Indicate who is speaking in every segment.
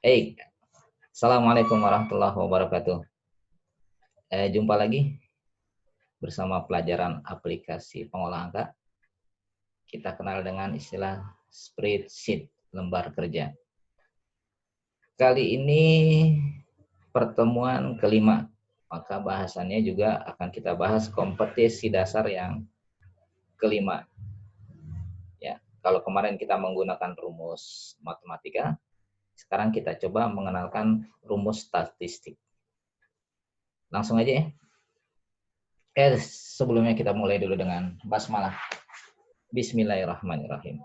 Speaker 1: Hey, Assalamualaikum warahmatullahi wabarakatuh. Jumpa lagi bersama pelajaran aplikasi pengolah angka. Kita kenal dengan istilah spreadsheet, lembar kerja. Kali ini pertemuan kelima, maka bahasannya juga akan kita bahas kompetensi dasar yang kelima. Ya, kalau kemarin kita menggunakan rumus matematika, sekarang kita coba mengenalkan rumus statistik. Langsung aja ya. Sebelumnya kita mulai dulu dengan basmalah. Bismillahirrahmanirrahim.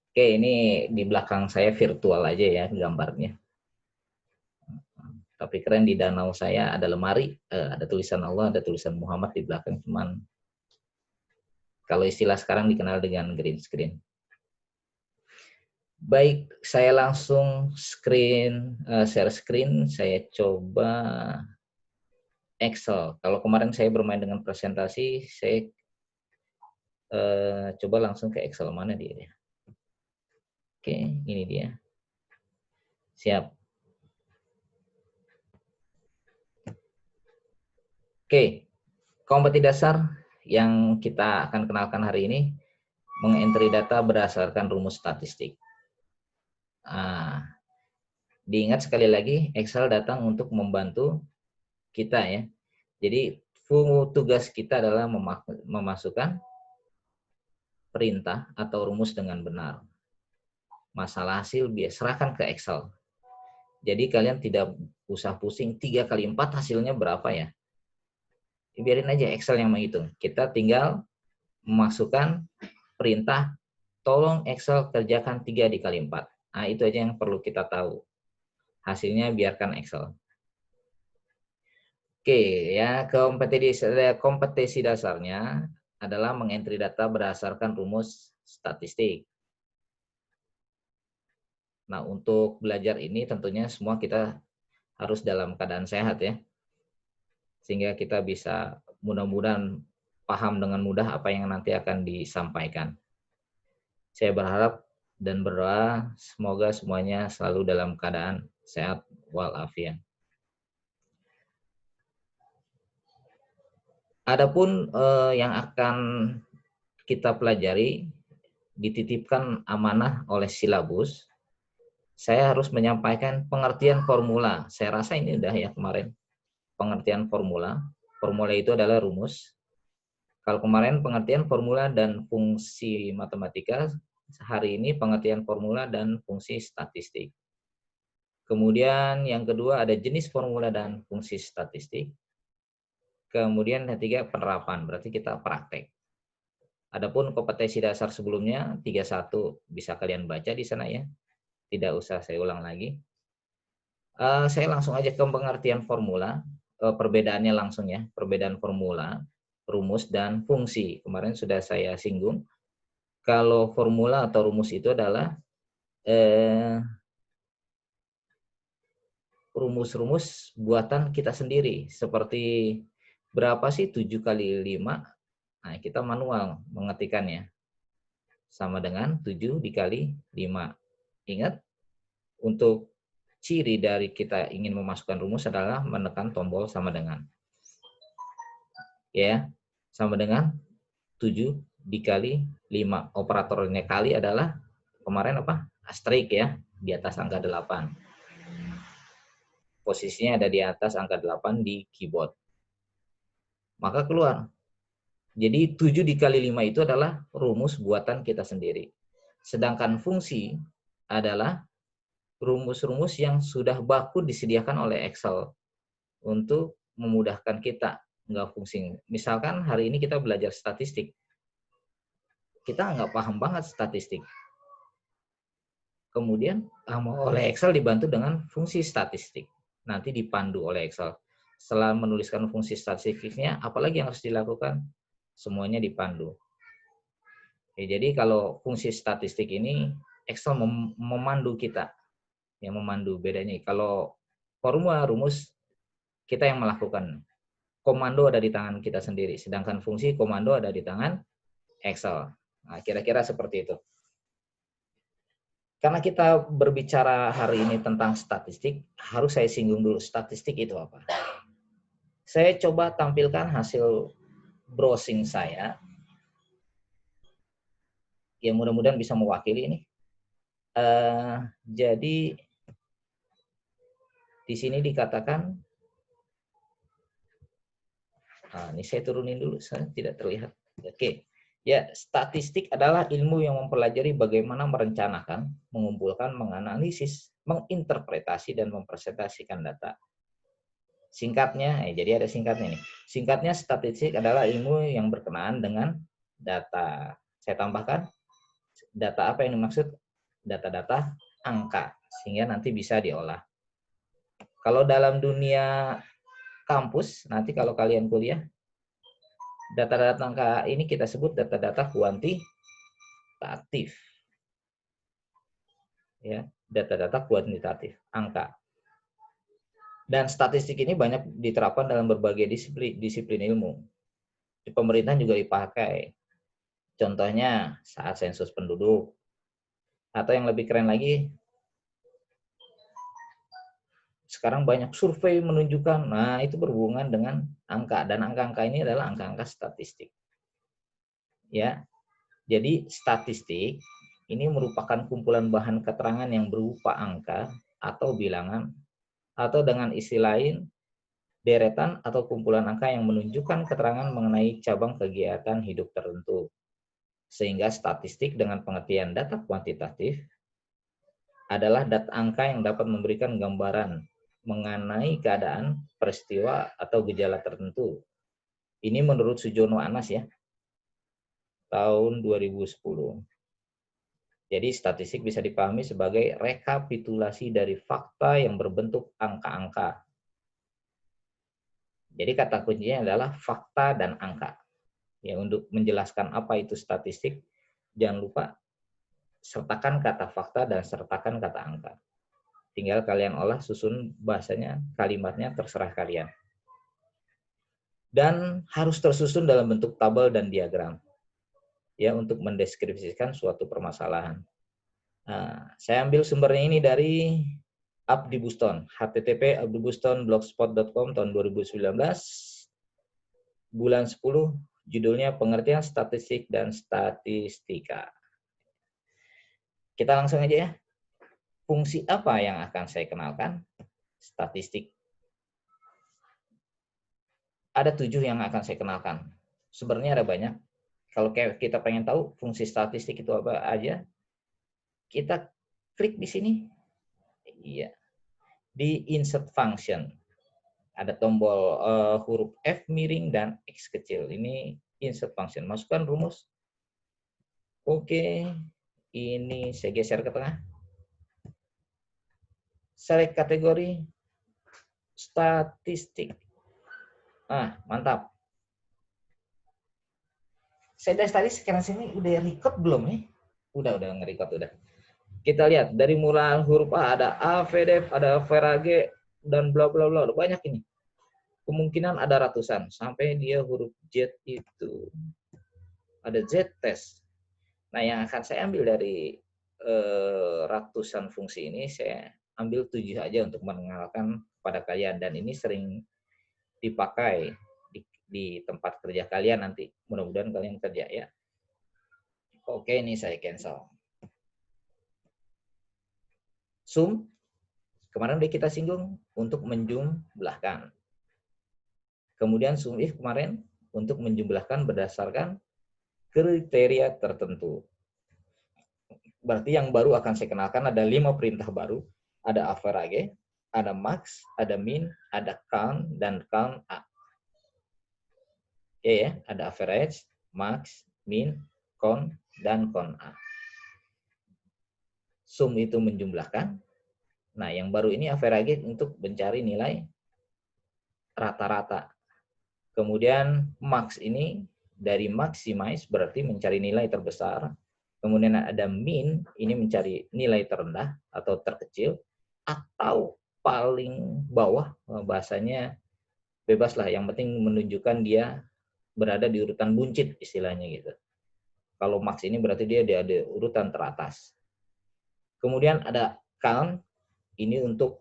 Speaker 1: Oke, ini di belakang saya virtual aja ya gambarnya. Tapi keren, di danau saya ada lemari, ada tulisan Allah, ada tulisan Muhammad di belakang, cuman kalau istilah sekarang dikenal dengan green screen. Baik, saya langsung share screen, saya coba Excel. Kalau kemarin saya bermain dengan presentasi, saya coba langsung ke Excel. Mana dia? Oke, ini dia. Siap. Oke, kompetensi dasar yang kita akan kenalkan hari ini, mengentry data berdasarkan rumus statistik. Diingat sekali lagi, Excel datang untuk membantu kita ya. Jadi tugas kita adalah memasukkan perintah atau rumus dengan benar. Masalah hasil serahkan ke Excel. Jadi kalian tidak usah pusing 3 kali 4 hasilnya berapa ya. Biarin aja Excel yang menghitung. Kita tinggal memasukkan perintah, tolong Excel kerjakan 3 dikali 4. Nah, itu aja yang perlu kita tahu. Hasilnya biarkan Excel. Oke, ya, kompetensi dasarnya adalah mengentry data berdasarkan rumus statistik. Nah, untuk belajar ini tentunya semua kita harus dalam keadaan sehat ya. Sehingga kita bisa mudah-mudahan paham dengan mudah apa yang nanti akan disampaikan. Saya berharap dan berdoa semoga semuanya selalu dalam keadaan sehat walafiat. Adapun yang akan kita pelajari dititipkan amanah oleh silabus, saya harus menyampaikan pengertian formula. Saya rasa ini udah ya kemarin. Pengertian formula. Formula itu adalah rumus. Kalau kemarin pengertian formula dan fungsi matematika, hari ini pengertian formula dan fungsi statistik. Kemudian yang kedua ada jenis formula dan fungsi statistik. Kemudian yang ketiga penerapan, berarti kita praktek. Adapun kompetensi dasar sebelumnya 31 bisa kalian baca di sana ya. Tidak usah saya ulang lagi. Saya langsung aja ke pengertian formula. Perbedaannya langsung ya. Perbedaan formula, rumus dan fungsi. Kemarin sudah saya singgung. Kalau formula atau rumus itu adalah rumus-rumus buatan kita sendiri. Seperti berapa sih 7 kali 5? Nah, kita manual mengetikkannya. Sama dengan 7 dikali 5. Ingat, untuk ciri dari kita ingin memasukkan rumus adalah menekan tombol sama dengan. Ya, sama dengan 7 dikali 5. Operatornya kali adalah kemarin apa? Asterisk ya, di atas angka 8. Posisinya ada di atas angka 8 di keyboard. Maka keluar. Jadi 7 dikali 5 itu adalah rumus buatan kita sendiri. Sedangkan fungsi adalah rumus-rumus yang sudah baku disediakan oleh Excel untuk memudahkan kita. Nggak fungsi. Misalkan hari ini kita belajar statistik. Kita nggak paham banget statistik. Kemudian oleh Excel dibantu dengan fungsi statistik. Nanti dipandu oleh Excel. Setelah menuliskan fungsi statistiknya, apalagi yang harus dilakukan? Semuanya dipandu. Jadi kalau fungsi statistik ini, Excel memandu kita. Yang memandu bedanya. Kalau formula, rumus, kita yang melakukan. Komando ada di tangan kita sendiri. Sedangkan fungsi komando ada di tangan Excel. Nah, kira-kira seperti itu. Karena kita berbicara hari ini tentang statistik, harus saya singgung dulu statistik itu apa. Saya coba tampilkan hasil browsing saya, ya mudah-mudahan bisa mewakili ini. Jadi di sini dikatakan, ini saya turunin dulu, saya tidak terlihat. Oke. Ya, statistik adalah ilmu yang mempelajari bagaimana merencanakan, mengumpulkan, menganalisis, menginterpretasi, dan mempresentasikan data. Singkatnya, jadi ada singkatnya nih. Singkatnya, statistik adalah ilmu yang berkenaan dengan data. Saya tambahkan, data apa yang dimaksud? Data-data angka, sehingga nanti bisa diolah. Kalau dalam dunia kampus, nanti kalau kalian kuliah, data-data angka ini kita sebut data-data kuantitatif. Ya, data-data kuantitatif, angka. Dan statistik ini banyak diterapkan dalam berbagai disiplin ilmu. Di pemerintahan juga dipakai. Contohnya saat sensus penduduk. Atau yang lebih keren lagi, sekarang banyak survei menunjukkan, nah itu berhubungan dengan angka. Dan angka-angka ini adalah angka-angka statistik. Ya, jadi statistik ini merupakan kumpulan bahan keterangan yang berupa angka atau bilangan, atau dengan istilah lain, deretan atau kumpulan angka yang menunjukkan keterangan mengenai cabang kegiatan hidup tertentu. Sehingga statistik dengan pengertian data kuantitatif adalah data angka yang dapat memberikan gambaran mengenai keadaan, peristiwa, atau gejala tertentu. Ini menurut Sujono Anas ya, tahun 2010. Jadi statistik bisa dipahami sebagai rekapitulasi dari fakta yang berbentuk angka-angka. Jadi kata kuncinya adalah fakta dan angka. Ya, untuk menjelaskan apa itu statistik, jangan lupa sertakan kata fakta dan sertakan kata angka. Tinggal kalian olah, susun bahasanya, kalimatnya terserah kalian. Dan harus tersusun dalam bentuk tabel dan diagram. Ya, untuk mendeskripsikan suatu permasalahan. Nah, saya ambil sumbernya ini dari Abdi Buston, http://abdibuston.blogspot.com tahun 2019, bulan 10, judulnya Pengertian Statistik dan Statistika. Kita langsung aja ya. Fungsi apa yang akan saya kenalkan? Statistik. Ada 7 yang akan saya kenalkan. Sebenarnya ada banyak. Kalau kita pengen tahu fungsi statistik itu apa aja, kita klik di sini. Iya. Di insert function. Ada tombol huruf F miring dan X kecil. Ini insert function. Masukkan rumus. Oke. Ini saya geser ke tengah. Select kategori statistik. Mantap. Saya dari tadi sekarang sini udah record belum nih? Udah nge-record udah. Kita lihat dari mulai huruf A ada A, VDF, ada VRAG dan bla bla bla, banyak ini. Kemungkinan ada ratusan sampai dia huruf Z itu. Ada Z test. Nah, yang akan saya ambil dari ratusan fungsi ini, saya ambil 7 aja untuk mengenalkan pada kalian, dan ini sering dipakai di tempat kerja kalian nanti. Mudah-mudahan kalian kerja ya. Oke, ini saya cancel. Sum, kemarin udah kita singgung untuk menjumlahkan. Kemudian sum if kemarin untuk menjumlahkan berdasarkan kriteria tertentu. Berarti yang baru akan saya kenalkan ada 5 perintah baru. Ada average, ada max, ada min, ada count, dan count A. Ya, ada average, max, min, count, dan count A. Sum itu menjumlahkan. Nah, yang baru ini average untuk mencari nilai rata-rata. Kemudian max ini dari maximize berarti mencari nilai terbesar. Kemudian ada min, ini mencari nilai terendah atau terkecil, atau paling bawah, bahasanya bebas lah, yang penting menunjukkan dia berada di urutan buncit istilahnya gitu. Kalau max ini berarti dia di urutan teratas. Kemudian ada count, ini untuk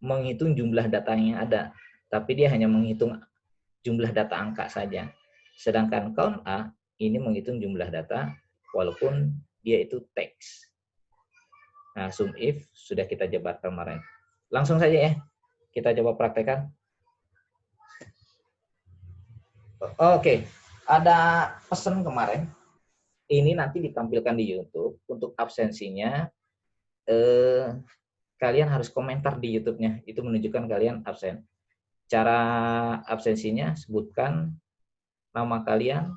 Speaker 1: menghitung jumlah data yang ada, tapi dia hanya menghitung jumlah data angka saja. Sedangkan count A ini menghitung jumlah data walaupun dia itu teks. Nah, sum if sudah kita jabarkan kemarin. Langsung saja ya, kita coba praktekkan. Oke, ada pesan kemarin. Ini nanti ditampilkan di YouTube. Untuk absensinya, kalian harus komentar di YouTube-nya. Itu menunjukkan kalian absen. Cara absensinya, sebutkan nama kalian,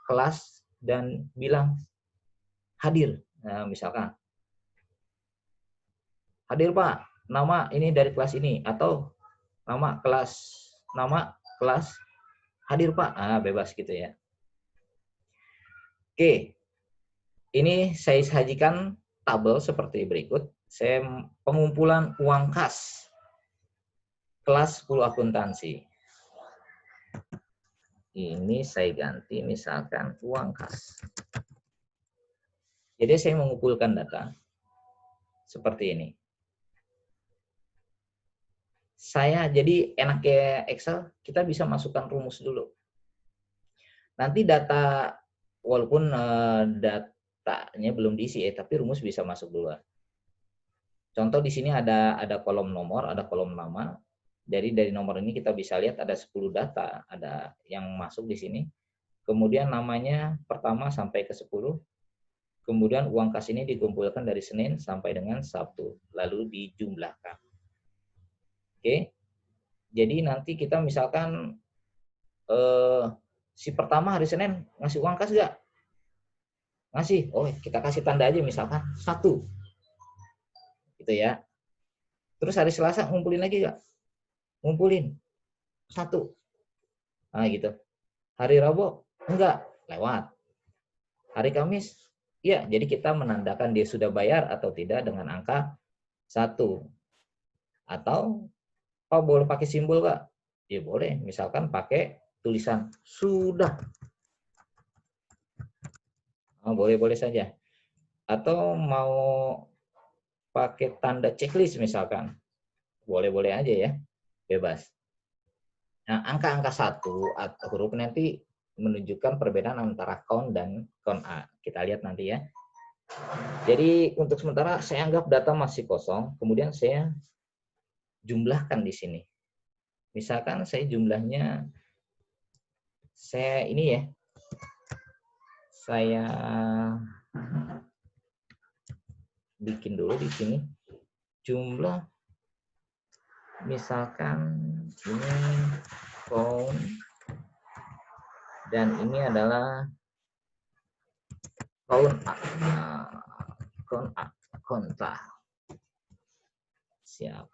Speaker 1: kelas, dan bilang hadir. Nah, misalkan, hadir Pak, nama ini dari kelas ini, atau nama kelas, hadir Pak. Bebas gitu ya. Oke, ini saya sajikan tabel seperti berikut. Saya pengumpulan uang kas kelas 10 akuntansi. Ini saya ganti misalkan uang kas. Jadi saya mengumpulkan data seperti ini. Jadi enaknya Excel, kita bisa masukkan rumus dulu. Nanti data, walaupun datanya belum diisi tapi rumus bisa masuk dulu. Contoh di sini ada kolom nomor, ada kolom nama. Jadi dari nomor ini kita bisa lihat ada 10 data, ada yang masuk di sini. Kemudian namanya pertama sampai ke 10. Kemudian uang kas ini dikumpulkan dari Senin sampai dengan Sabtu, lalu dijumlahkan. Oke. Jadi nanti kita misalkan si pertama hari Senin ngasih uang kas nggak? Ngasih. Oh, kita kasih tanda aja misalkan 1. Gitu ya. Terus hari Selasa ngumpulin lagi nggak? Ngumpulin 1. Nah, gitu. Hari Rabu enggak, lewat. Hari Kamis, ya, jadi kita menandakan dia sudah bayar atau tidak dengan angka 1. Atau Pak boleh pakai simbol nggak? Ya boleh, misalkan pakai tulisan sudah. Boleh-boleh saja. Atau mau pakai tanda checklist misalkan. Boleh-boleh aja ya, bebas. Nah, angka-angka 1 atau huruf nanti menunjukkan perbedaan antara count dan count A. Kita lihat nanti ya. Jadi untuk sementara saya anggap data masih kosong, kemudian saya jumlahkan di sini. Misalkan saya jumlahnya, saya ini ya, saya bikin dulu di sini jumlah, misalkan ini count dan ini adalah konta. Siap.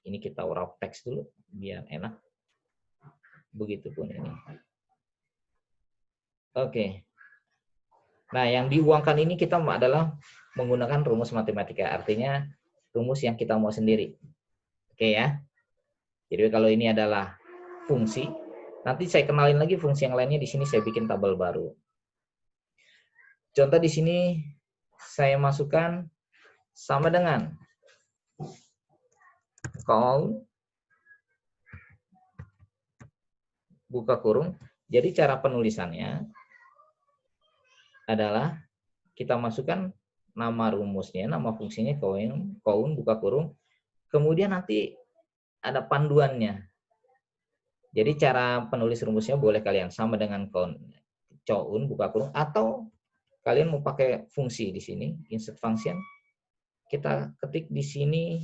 Speaker 1: Ini kita wrap teks dulu biar enak. Begitupun ini. Oke. Nah, yang diuangkan ini kita adalah menggunakan rumus matematika. Artinya rumus yang kita mau sendiri. Oke ya. Jadi kalau ini adalah fungsi, nanti saya kenalin lagi fungsi yang lainnya. Di sini saya bikin tabel baru. Contoh di sini saya masukkan sama dengan count buka kurung. Jadi cara penulisannya adalah kita masukkan nama rumusnya, nama fungsinya count buka kurung. Kemudian nanti ada panduannya. Jadi cara penulis rumusnya boleh kalian sama dengan count buka kurung, atau kalian mau pakai fungsi di sini, insert function. Kita ketik di sini,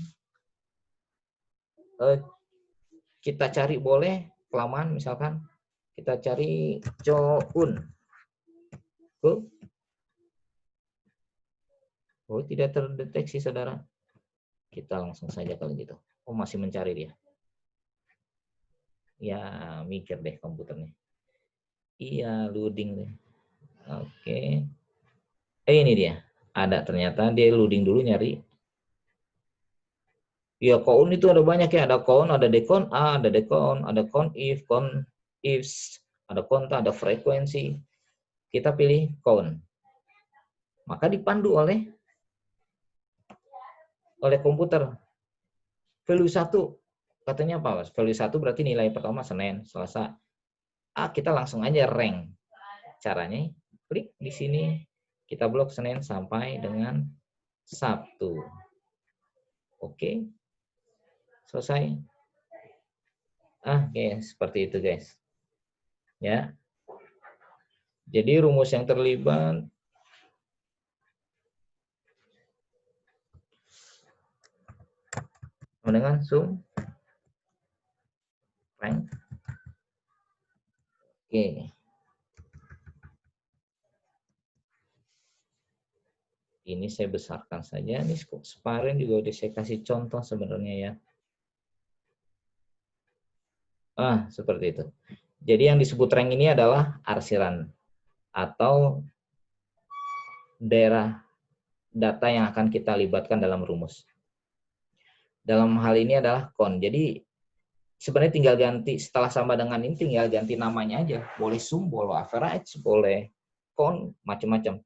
Speaker 1: kita cari boleh kelamaan, misalkan kita cari coun. Oh, tidak terdeteksi saudara. Kita langsung saja kalau gitu. Oh, masih mencari dia. Ya, mikir deh komputernya. Iya, loading deh. Oke. Ini dia. Ada ternyata, dia loading dulu nyari. Ya, count itu ada banyak ya. Ada count, ada decount A, ada decount, ada count ifs, ada konta, ada frekuensi. Kita pilih count. Maka dipandu oleh oleh komputer. Value 1 katanya apa, Mas? Value 1 berarti nilai pertama Senin, Selasa. Kita langsung aja rank. Caranya klik di sini, kita blok Senin sampai dengan Sabtu. Oke. Selesai. Oke, seperti itu, guys. Ya. Jadi rumus yang terlibat dengan sum rank. Oke. Ini saya besarkan saja. Ini kemarin juga udah saya kasih contoh sebenarnya ya. Seperti itu. Jadi yang disebut rank ini adalah arsiran atau daerah data yang akan kita libatkan dalam rumus. Dalam hal ini adalah kon. Jadi sebenarnya tinggal ganti, setelah sama dengan ini tinggal ganti namanya aja. Boleh sum, boleh average, boleh kon, macam-macam.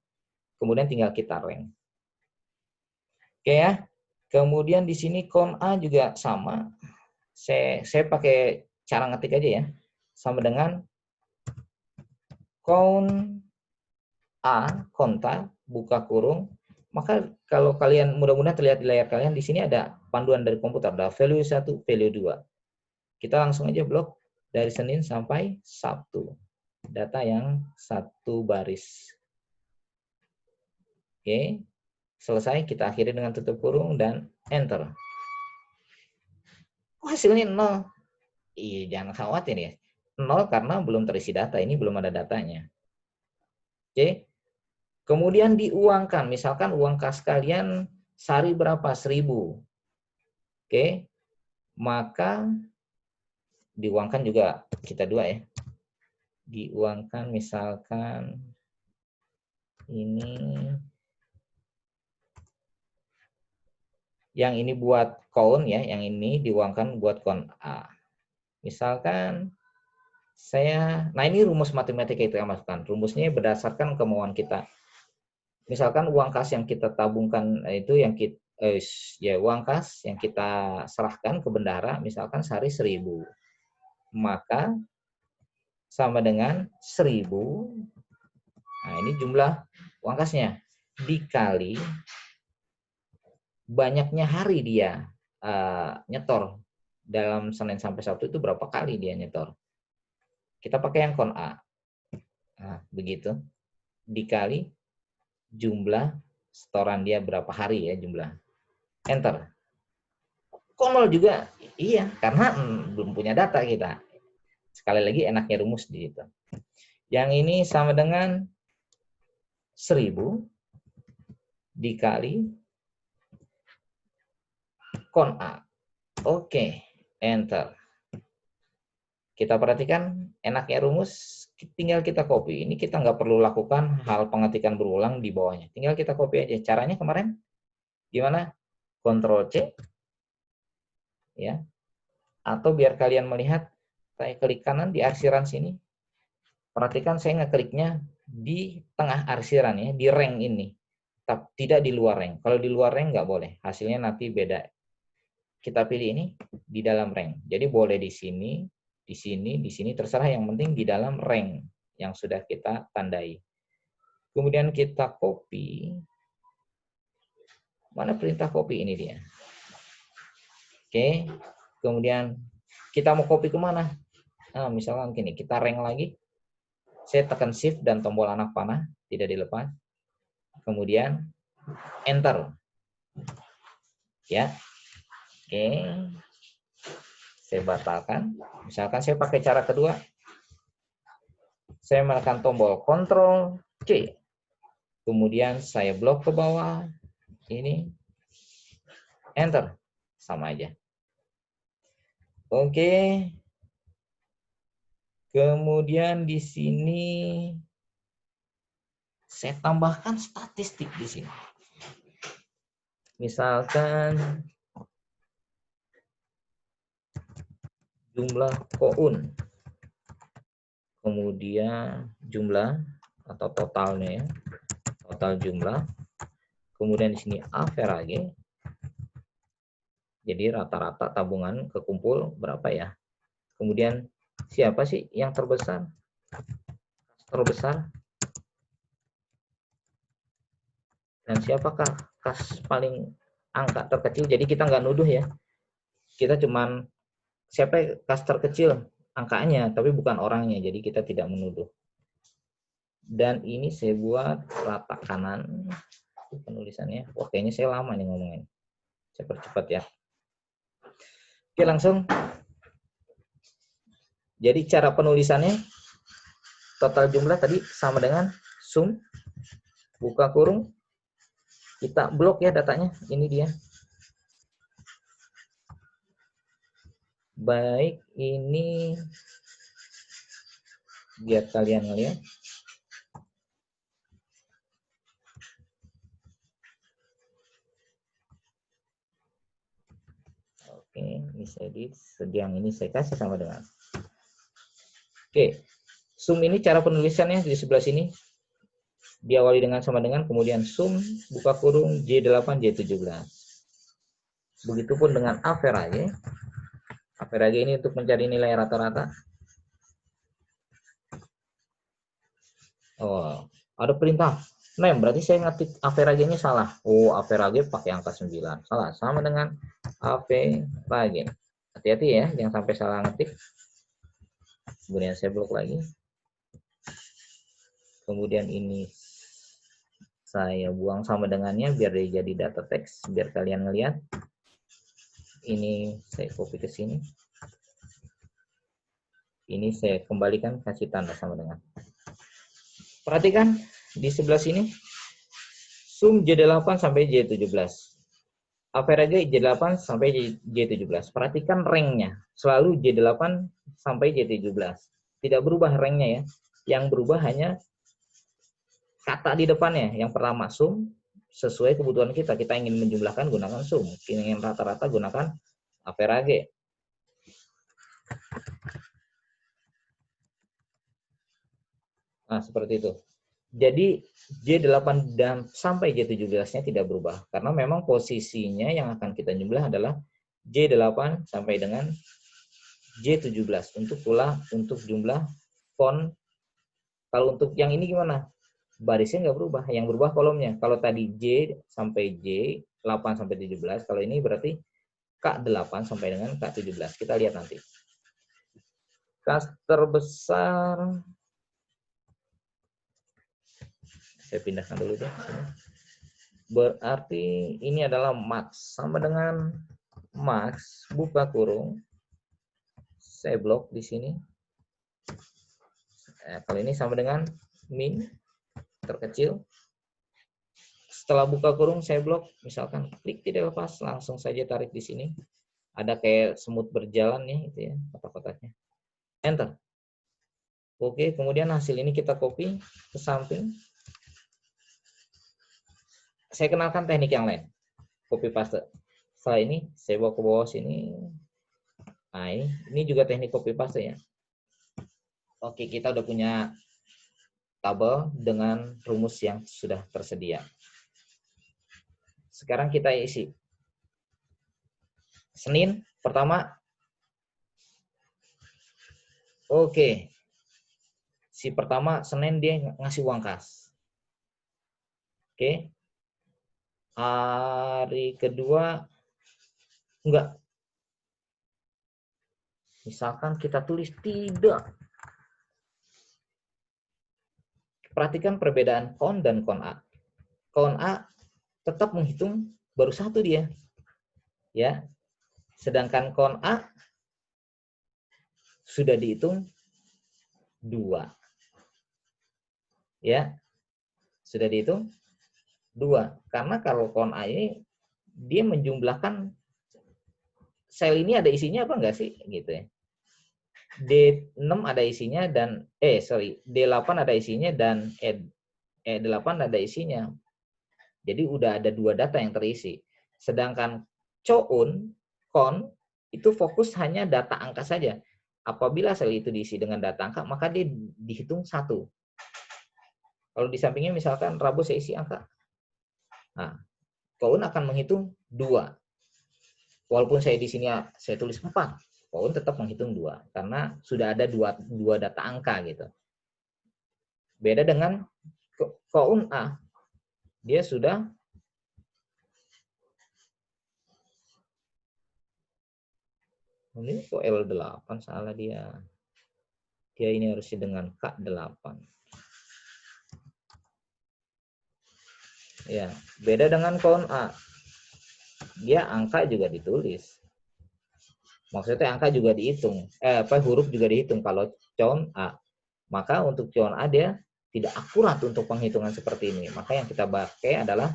Speaker 1: Kemudian tinggal kita rank. Oke ya. Kemudian di sini kon A juga sama. Saya pakai cara ngetik aja ya. Sama dengan kon A, konta, buka kurung. Maka kalau kalian mudah-mudahan terlihat di layar kalian, di sini ada panduan dari komputer. Ada value 1, value 2. Kita langsung aja blok dari Senin sampai Sabtu. Data yang satu baris. Oke. Selesai, kita akhiri dengan tutup kurung dan enter. Hasilnya 0. Iya, jangan khawatir ya. 0 karena belum terisi data, ini belum ada datanya. Oke. Kemudian diuangkan, misalkan uang kas kalian sehari berapa? 1.000. Oke. Maka diuangkan juga kita dua ya. Diuangkan misalkan ini, yang ini buat kon ya, yang ini diuangkan buat kon A. Misalkan nah ini rumus matematika itu yang masukkan. Rumusnya berdasarkan kemauan kita. Misalkan uang kas yang kita tabungkan itu yang kita uang kas yang kita serahkan ke bendahara misalkan sehari 1.000. Maka sama dengan 1.000. Nah, ini jumlah uang kasnya dikali banyaknya hari dia nyetor dalam Senin sampai Sabtu itu berapa kali dia nyetor. Kita pakai yang kon A. Nah, begitu. Dikali jumlah setoran dia berapa hari ya jumlah. Enter. Kok 0 juga? Iya, karena belum punya data kita. Sekali lagi enaknya rumus di situ. Yang ini sama dengan 1.000 dikali kon A. Oke, enter. Kita perhatikan enaknya rumus, tinggal kita copy. Ini kita nggak perlu lakukan hal pengetikan berulang di bawahnya. Tinggal kita copy aja. Caranya kemarin gimana? Ctrl C, ya. Atau biar kalian melihat, saya klik kanan di arsiran sini. Perhatikan saya ngekliknya di tengah arsiran ya, di rank ini. Tidak di luar rank. Kalau di luar rank nggak boleh. Hasilnya nanti beda. Kita pilih ini di dalam rank. Jadi boleh di sini, di sini, terserah, yang penting di dalam rank yang sudah kita tandai. Kemudian kita copy. Mana perintah copy ini dia? Oke. Kemudian kita mau copy kemana? Nah, misalkan gini, kita rank lagi. Saya tekan shift dan tombol anak panah, tidak dilepas. Kemudian enter. Ya. Oke. Saya batalkan. Misalkan saya pakai cara kedua. Saya menekan tombol Ctrl C. Kemudian saya blok ke bawah. Ini. Enter. Sama aja. Oke. Kemudian di sini saya tambahkan statistik di sini. Misalkan jumlah koun. Kemudian jumlah atau totalnya ya. Total jumlah. Kemudian di sini average. Jadi rata-rata tabungan kekumpul berapa ya? Kemudian siapa sih yang terbesar? Terbesar. Dan siapakah kas paling angka terkecil? Jadi kita nggak nuduh ya. Kita cuman siapa kas terkecil angkanya, tapi bukan orangnya. Jadi kita tidak menuduh. Dan ini saya buat rata kanan penulisannya. Wah, kayaknya saya lama nih ngomongin. Saya percepat ya. Oke, langsung. Jadi cara penulisannya total jumlah tadi sama dengan sum buka kurung, kita blok ya datanya, ini dia. Baik, ini biar kalian ngeliat. Oke, ini saya edit, yang ini saya kasih sama dengan. Oke, sum ini cara penulisannya di sebelah sini. Diawali dengan sama dengan, kemudian sum buka kurung J8 J17. Begitupun dengan average. Average ini untuk mencari nilai rata-rata. Oh, ada perintah name, berarti saya ngetik average-nya salah. Oh, average pakai angka 9. Salah, sama dengan average. Hati-hati ya, jangan sampai salah ngetik. Kemudian saya blok lagi. Kemudian ini saya buang sama dengannya biar dia jadi data teks, biar kalian ngelihat. Ini saya copy ke sini. Ini saya kembalikan, kasih tanda sama dengan. Perhatikan di sebelah sini. Sum J8 sampai J17. Average J8 sampai J17. Perhatikan ranknya. Selalu J8 sampai J17. Tidak berubah ranknya ya. Yang berubah hanya kata di depannya. Yang pertama sum, sesuai kebutuhan kita. Kita ingin menjumlahkan, gunakan sum. Ingin rata-rata, gunakan average. Nah, seperti itu. Jadi J8 dan sampai J17-nya tidak berubah. Karena memang posisinya yang akan kita jumlah adalah J8 sampai dengan J17. Untuk jumlah font. Kalau untuk yang ini gimana? Barisnya nggak berubah. Yang berubah kolomnya. Kalau tadi J sampai J8 sampai 17. Kalau ini berarti K8 sampai dengan K17. Kita lihat nanti. Kas terbesar. Saya pindahkan dulu deh. Berarti ini adalah max. Sama dengan max, buka kurung. Saya blok di sini. Kalau ini sama dengan min, terkecil. Setelah buka kurung, saya blok. Misalkan klik tidak lepas, langsung saja tarik di sini. Ada kayak semut berjalan nih, itu ya, kotak-kotaknya. Enter. Oke, kemudian hasil ini kita copy ke samping. Saya kenalkan teknik yang lain. Copy paste. Setelah ini saya bawa ke bawah sini. Nah, ini juga teknik copy paste ya. Oke, kita udah punya tabel dengan rumus yang sudah tersedia. Sekarang kita isi. Senin pertama. Oke. Si pertama Senin dia ngasih uang kas. Oke. Hari kedua enggak. Misalkan kita tulis tidak. Perhatikan perbedaan kon dan kon A. Kon A tetap menghitung baru satu dia. Ya. Sedangkan kon A sudah dihitung 2. Ya. Sudah dihitung 2. Karena kalau kon A ini dia menjumlahkan sel ini ada isinya apa enggak sih gitu ya. D6 ada isinya dan D8 ada isinya dan E8 ada isinya. Jadi udah ada 2 data yang terisi. Sedangkan kon itu fokus hanya data angka saja. Apabila sel itu diisi dengan data angka, maka dia dihitung 1. Kalau di sampingnya misalkan Rabu saya isi angka. Nah, kon akan menghitung 2. Walaupun saya di sini saya tulis 4, Koun tetap menghitung 2 karena sudah ada dua data angka gitu. Beda dengan Koun A, dia sudah ini kok L8 salah dia. Dia ini harusnya dengan K8. Ya, beda dengan Koun A. Dia angka juga ditulis. Maksudnya angka juga dihitung. Huruf juga dihitung kalau Con A. Maka untuk Con A dia tidak akurat untuk penghitungan seperti ini. Maka yang kita pakai adalah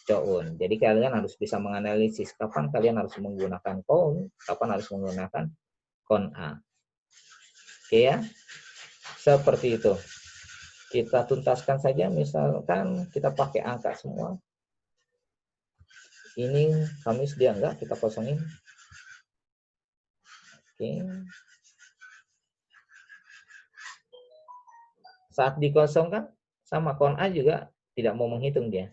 Speaker 1: Coun. Jadi kalian harus bisa menganalisis kapan kalian harus menggunakan Koun, kapan harus menggunakan Kon A. Oke ya. Seperti itu. Kita tuntaskan saja, misalkan kita pakai angka semua. Ini Kamis dia enggak, kita kosongin. Oke. Saat dikosongkan, sama Kon A juga tidak mau menghitung dia.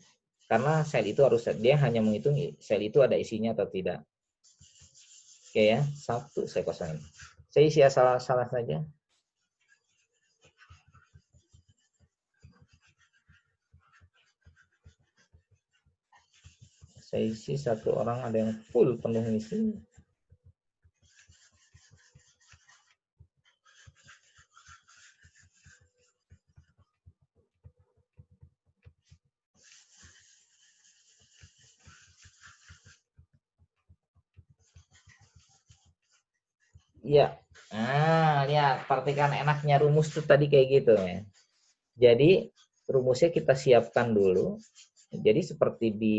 Speaker 1: Karena sel itu dia hanya menghitung sel itu ada isinya atau tidak. Oke ya, 1 saya kosongin. Saya isi salah saja. Saya isi 1 orang ada yang full penuh isi. Iya. Nah, lihat, perhatikan enaknya rumus tuh tadi kayak gitu ya. Jadi rumusnya kita siapkan dulu. Jadi seperti di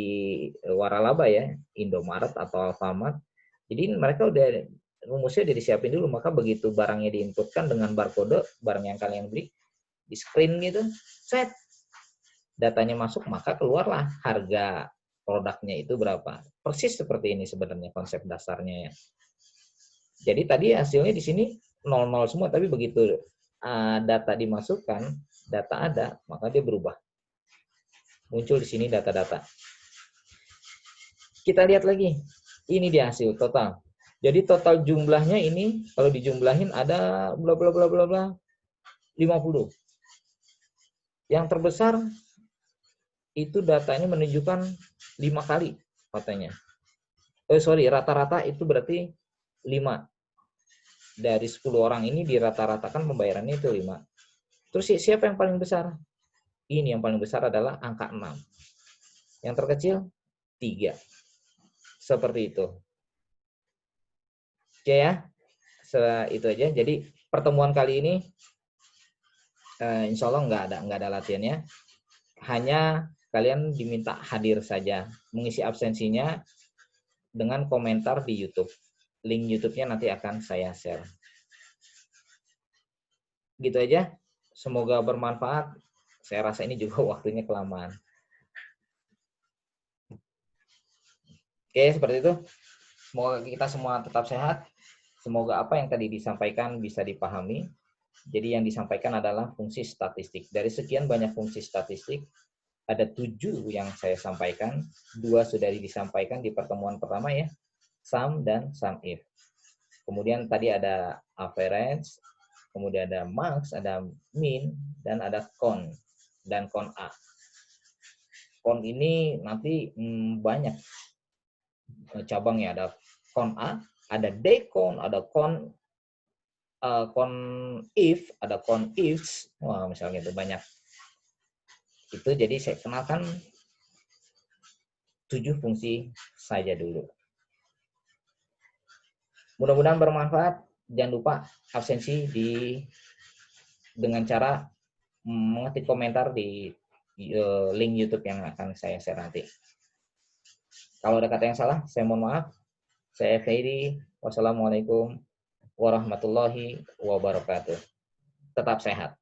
Speaker 1: waralaba ya, Indomaret atau Alfamart. Jadi mereka udah rumusnya udah disiapin dulu, maka begitu barangnya diinputkan dengan barcode barang yang kalian beli di screen gitu, set datanya masuk, maka keluarlah harga produknya itu berapa. Persis seperti ini sebenarnya konsep dasarnya ya. Jadi tadi hasilnya di sini 00 semua, tapi begitu data dimasukkan, data ada, maka dia berubah. Muncul di sini data-data. Kita lihat lagi. Ini dia hasil total. Jadi total jumlahnya ini kalau dijumlahin ada bla bla bla bla bla 50. Yang terbesar itu datanya menunjukkan 5 kali katanya. Rata-rata itu berarti 5. Dari 10 orang ini dirata-ratakan pembayarannya itu 5. Terus siapa yang paling besar? Ini yang paling besar adalah angka 6. Yang terkecil 3. Seperti itu. Oke ya. Itu aja. Jadi pertemuan kali ini insya Allah nggak ada latihannya. Hanya kalian diminta hadir saja. Mengisi absensinya dengan komentar di YouTube. Link YouTube-nya nanti akan saya share. Gitu aja. Semoga bermanfaat. Saya rasa ini juga waktunya kelamaan. Oke, seperti itu. Semoga kita semua tetap sehat. Semoga apa yang tadi disampaikan bisa dipahami. Jadi yang disampaikan adalah fungsi statistik. Dari sekian banyak fungsi statistik, ada 7 yang saya sampaikan. 2 sudah disampaikan di pertemuan pertama ya. Sum dan sum if. Kemudian tadi ada average, kemudian ada max, ada min, dan ada con dan con A. Con ini nanti banyak cabangnya, ada con A, ada decon, ada con if, ada con ifs, wah misalnya itu banyak. Itu jadi saya kenalkan 7 fungsi saja dulu. Mudah-mudahan bermanfaat. Jangan lupa absensi dengan cara mengetik komentar di link YouTube yang akan saya share nanti. Kalau ada kata yang salah, saya mohon maaf. Saya Feidi. Wassalamualaikum warahmatullahi wabarakatuh. Tetap sehat.